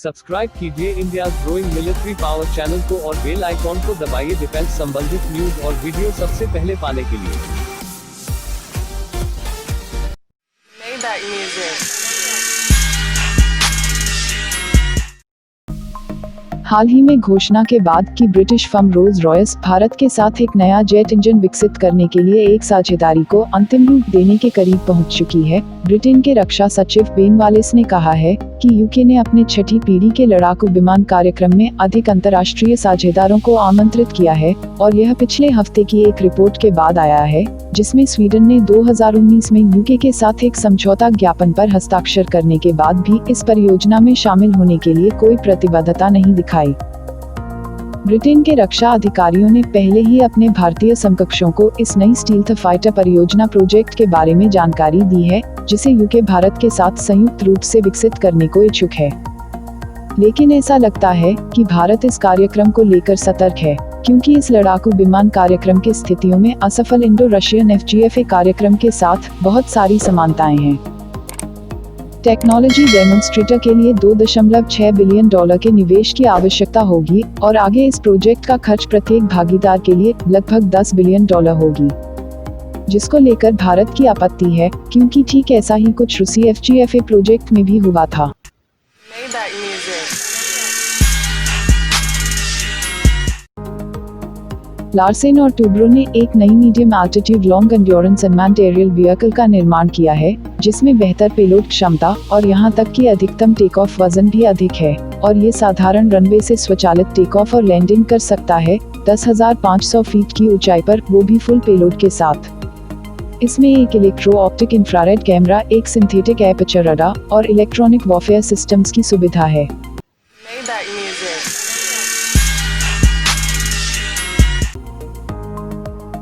Subscribe कीजिए India growing military power channel को और बेल आइकॉन को दबाइए डिफेंस संबंधित न्यूज और वीडियो सबसे पहले पाने के लिए। हाल ही में घोषणा के बाद कि British firm Rolls Royce Bharat के साथ एक नया जेट इंजन विकसित करने के लिए एक साझेदारी को अंतिम रूप देने के करीब पहुंच चुकी है, ब्रिटेन के रक्षा सचिव बेन वालिस ने कहा है कि यूके ने अपने छठी पीढ़ी के लड़ाकू विमान कार्यक्रम में अधिक अंतर्राष्ट्रीय साझेदारों को आमंत्रित किया है और यह पिछले हफ्ते की एक रिपोर्ट के बाद आया है, जिसमें स्वीडन ने 2019 में यूके के साथ एक समझौता ज्ञापन पर हस्ताक्षर करने के बाद भी इस परियोजना में शामिल होने के लिए कोई प्रतिबद्धता नहीं दिखाई। ब्रिटेन के रक्षा अधिकारियों ने पहले ही अपने भारतीय समकक्षों को इस नई स्टील्थ फाइटर परियोजना प्रोजेक्ट के बारे में जानकारी दी है, जिसे यूके भारत के साथ संयुक्त रूप से विकसित करने को इच्छुक है। लेकिन ऐसा लगता है कि भारत इस कार्यक्रम को लेकर सतर्क है, क्योंकि इस लड़ाकू विमान कार्यक्रम की स्थितियों में असफल इंडो रशियन FGFA कार्यक्रम के साथ बहुत सारी समानताएं हैं। टेक्नोलॉजी डेमोन्स्ट्रेटर के लिए $2.6 बिलियन के निवेश की आवश्यकता होगी और आगे इस प्रोजेक्ट का खर्च प्रत्येक भागीदार के लिए लगभग $10 बिलियन होगी, जिसको लेकर भारत की आपत्ति है, क्योंकि ठीक ऐसा ही कुछ रूसी FGFA प्रोजेक्ट में भी हुआ था। लार्सेन और टूब्रो ने एक नई medium altitude long endurance unmanned aerial vehicle का निर्माण किया है, जिसमें बेहतर पेलोड क्षमता और यहां तक कि अधिकतम टेक ऑफ वजन भी अधिक है और ये साधारण रनवे से स्वचालित टेक ऑफ और लैंडिंग कर सकता है 10,500 फीट की ऊंचाई पर, वो भी फुल पेलोड के साथ। इसमें एक इलेक्ट्रो ऑप्टिक इंफ्रारेड कैमरा, एक सिंथेटिक एपर्चर रडार और इलेक्ट्रॉनिक वॉरफेयर सिस्टम्स की सुविधा है।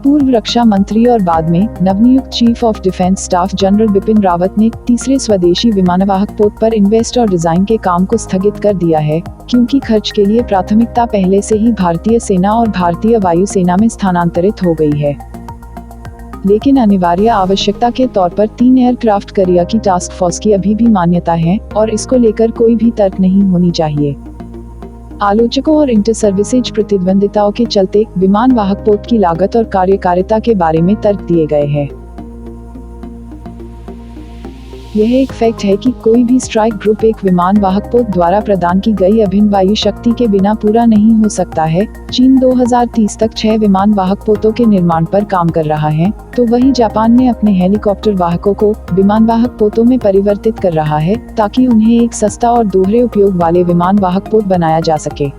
पूर्व रक्षा मंत्री और बाद में नवनियुक्त chief of defence staff general Bipin Rawat ने तीसरे स्वदेशी विमानवाहक पोत पर इन्वेस्ट और डिजाइन के काम को स्थगित कर दिया है, क्योंकि खर्च के लिए प्राथमिकता पहले से ही भारतीय सेना और भारतीय वायुसेना में स्थानांतरित हो गई है। लेकिन अनिवार्य आवश्यकता के तौर पर 3 एयरक्राफ्ट करिया की टास्क फोर्स की अभी भी मान्यता है और इसको लेकर कोई भी तर्क नहीं होनी चाहिए। आलोचकों और इंटर सर्विसेज प्रतिद्वंदिताओं के चलते विमान वाहक पोत की लागत और कार्यकारिता के बारे में तर्क दिए गए हैं। यह एक फैक्ट है कि कोई भी स्ट्राइक ग्रुप एक विमान वाहक पोत द्वारा प्रदान की गई अभिन्न वायु शक्ति के बिना पूरा नहीं हो सकता है। चीन 2030 तक 6 विमान वाहक पोतों के निर्माण पर काम कर रहा है, तो वही जापान ने अपने हेलीकॉप्टर वाहकों को विमान वाहक पोतों में परिवर्तित कर रहा है, ताकि उन्हें एक सस्ता और दोहरे उपयोग वाले विमान वाहक पोत बनाया जा सके।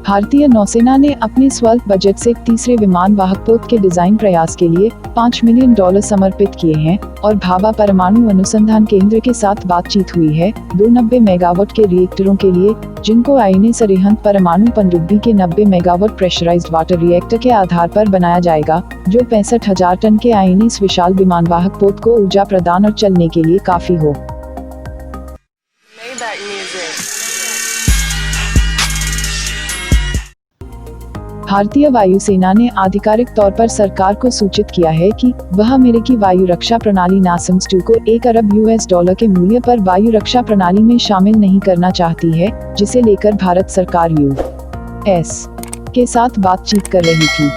भारतीय नौसेना ने अपने स्वल्प बजट से तीसरे विमान वाहक पोत के डिजाइन प्रयास के लिए $5 मिलियन समर्पित किए हैं और भाभा परमाणु अनुसंधान केंद्र के साथ बातचीत हुई है 290 मेगावाट के रिएक्टरों के लिए, जिनको INS अरिहंत परमाणु पनडुब्बी के 90 मेगावाट प्रेशराइज्ड वाटर रिएक्टर के आधार पर बनाया जाएगा, जो 65,000 टन के INS विशाल विमान वाहक पोत को ऊर्जा प्रदान और चलने के लिए काफी हो। भारतीय वायुसेना ने आधिकारिक तौर पर सरकार को सूचित किया है कि वह अमेरिकी वायु रक्षा प्रणाली NASAMS-2 को $1 अरब के मूल्य पर वायु रक्षा प्रणाली में शामिल नहीं करना चाहती है, जिसे लेकर भारत सरकार US के साथ बातचीत कर रही थी।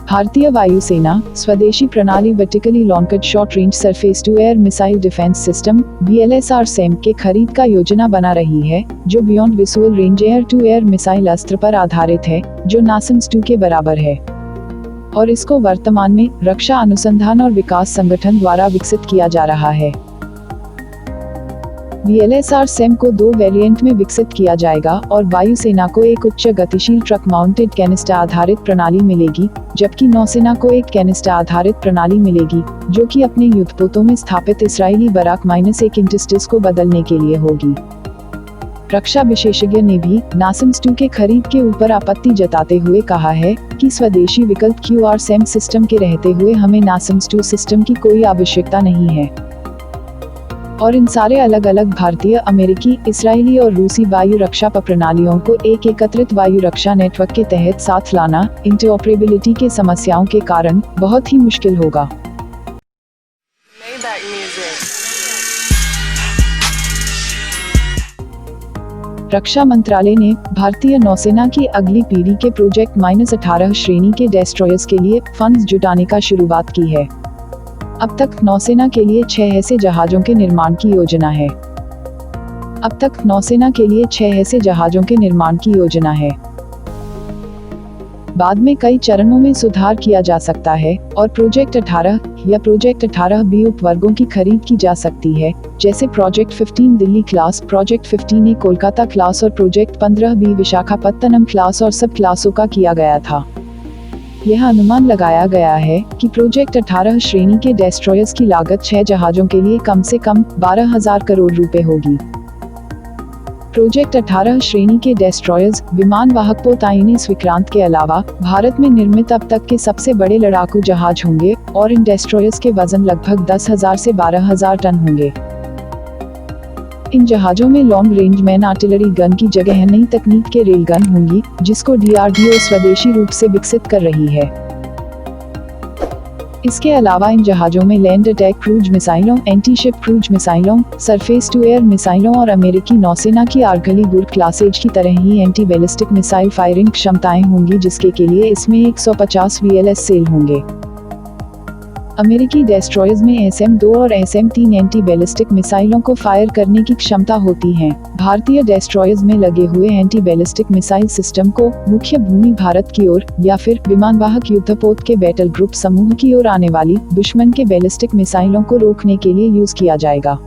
भारतीय वायुसेना स्वदेशी प्रणाली vertically launched short range surface to air missile defence system BLSR-SAM के खरीद का योजना बना रही है, जो beyond visual range air to air missile Astra पर आधारित है, जो NASAMS-2 के बराबर है, और इसको वर्तमान में रक्षा अनुसंधान और विकास संगठन द्वारा विकसित किया जा रहा है। BLSR-SAM को 2 वेरिएंट में विकसित किया जाएगा और वायुसेना को एक उच्च गतिशील ट्रक माउंटेड कैनिस्टर आधारित प्रणाली मिलेगी, जबकि नौसेना को एक कैनिस्टर आधारित प्रणाली मिलेगी, जो कि अपने युद्धपोतों में स्थापित इजरायली बराक -1 इंटस्टिस को बदलने के लिए होगी। रक्षा विशेषज्ञ ने भी NASAMS-2 के खरीद के ऊपर आपत्ति जताते हुए कहा है कि स्वदेशी विकल्प QR-SAM सिस्टम के रहते हुए हमें NASAMS-2 सिस्टम की कोई आवश्यकता नहीं है, और इन सारे अलग अलग भारतीय, अमेरिकी, इस्राएली और रूसी वायु रक्षा प्रणालियों को एक एकत्रित वायु रक्षा नेटवर्क के तहत साथ लाना इंटरऑपरेबिलिटी के समस्याओं के कारण बहुत ही मुश्किल होगा। रक्षा मंत्रालय ने भारतीय नौसेना की अगली पीढ़ी के प्रोजेक्ट -18 श्रेणी के डेस्ट्रॉयर्स के लिए फंड्स जुटाने का शुरुआत की है। अब तक नौसेना के लिए 6 ऐसे जहाजों के निर्माण की योजना है। बाद में कई चरणों में सुधार किया जा सकता है और प्रोजेक्ट 18 या प्रोजेक्ट 18B उपवर्गों की खरीद की जा सकती है, जैसे project 15 Delhi class, project 15A Kolkata class और प्रोजेक्ट 15B विशाखापत्तनम क्लास और सब क्लासों का किया गया था। यह अनुमान लगाया गया है कि प्रोजेक्ट 18 श्रेणी के डेस्ट्रॉयर्स की लागत 6 जहाजों के लिए कम से कम 12,000 करोड़ रुपए होगी। प्रोजेक्ट 18 श्रेणी के डेस्ट्रॉयर्स विमान वाहक पोत INS विक्रांत के अलावा भारत में निर्मित अब तक के सबसे बड़े लड़ाकू जहाज होंगे और इन डेस्ट्रॉयर्स के वजन लगभग 10,000 से 12,000 टन होंगे। इन जहाजों में long range man artillery gun की जगह नई तकनीक के रेल गन होंगी, जिसको DRDO स्वदेशी रूप से विकसित कर रही है। इसके अलावा इन जहाजों में लैंड अटैक क्रूज मिसाइलों, एंटी शिप क्रूज मिसाइलों, सरफेस टू एयर मिसाइलों और अमेरिकी नौसेना की आर्गलीबुर्ग क्लास एज की तरह ही एंटी बैलिस्टिक मिसाइल फायरिंग क्षमताएं होंगी, जिसके के लिए इसमें 150 VLS सेल होंगे। अमेरिकी डेस्ट्रॉयर्स में SM-2 और SM-3 एंटी बैलिस्टिक मिसाइलों को फायर करने की क्षमता होती है। भारतीय डेस्ट्रॉयर्स में लगे हुए एंटी बैलिस्टिक मिसाइल सिस्टम को मुख्य भूमि भारत की ओर या फिर विमानवाहक युद्धपोत के बैटल ग्रुप समूह की ओर आने वाली दुश्मन के बैलिस्टिक मिसाइलों को रोकने के लिए यूज किया जाएगा।